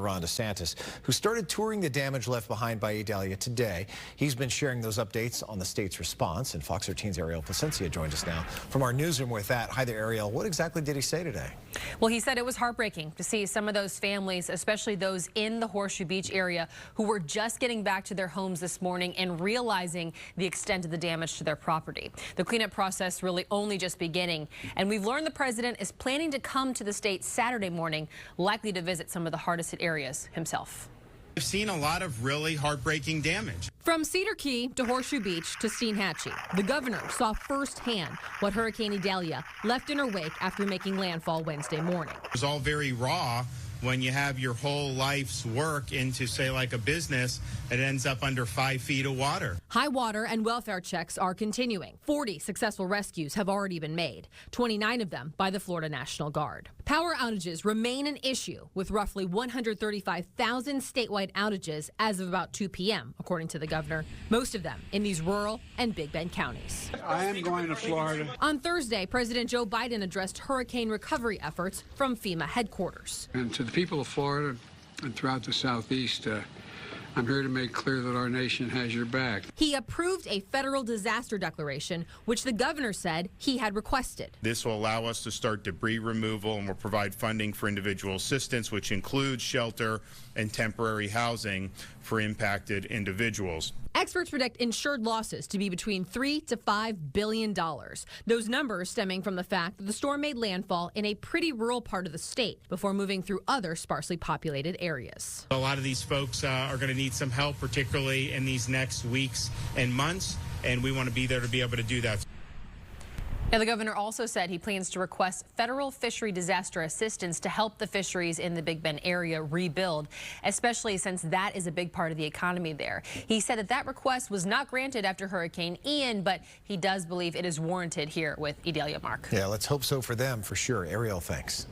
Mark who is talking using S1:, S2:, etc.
S1: Ron DeSantis, who started touring the damage left behind by Idalia today. He's been sharing those updates on the state's response, and Fox 13's Ariel Placencia joins us now from our newsroom with that. Hi there, Ariel. What exactly did he say today?
S2: Well, he said it was heartbreaking to see some of those families, especially those in the Horseshoe Beach area, who were just getting back to their homes this morning and realizing the extent of the damage to their property. The cleanup process really only just beginning, and we've learned the president is planning to come to the state Saturday morning, likely to visit some of the hardest hit areas himself.
S3: We've seen a lot of really heartbreaking damage.
S2: From Cedar Key to Horseshoe Beach to Steinhatchee, the governor saw firsthand what Hurricane Idalia left in her wake after making landfall Wednesday morning.
S3: It was all very raw. When you have your whole life's work into, say, like a business, it ends up under 5 feet of water.
S2: High water and welfare checks are continuing. 40 successful rescues have already been made, 29 of them by the Florida National Guard. Power outages remain an issue, with roughly 135,000 statewide outages as of about 2 p.m., according to the governor, most of them in these rural and Big Bend counties.
S4: I am going to Florida.
S2: On Thursday, President Joe Biden addressed hurricane recovery efforts from FEMA headquarters.
S4: And to the people of Florida and throughout the Southeast, I'm here to make clear that our nation has your back.
S2: He approved a federal disaster declaration, which the governor said he had requested.
S3: This will allow us to start debris removal and will provide funding for individual assistance, which includes shelter and temporary housing for impacted individuals.
S2: Experts predict insured losses to be between $3 to $5 billion. Those numbers stemming from the fact that the storm made landfall in a pretty rural part of the state before moving through other sparsely populated areas.
S3: A lot of these folks are going to need some help, particularly in these next weeks and months, and we want to be there to be able to do that.
S2: Now, the governor also said he plans to request federal fishery disaster assistance to help the fisheries in the Big Bend area rebuild, especially since that is a big part of the economy there. He said that request was not granted after Hurricane Ian, but he does believe it is warranted here with Idalia. Mark.
S1: Yeah, let's hope so for them, for sure. Ariel, thanks.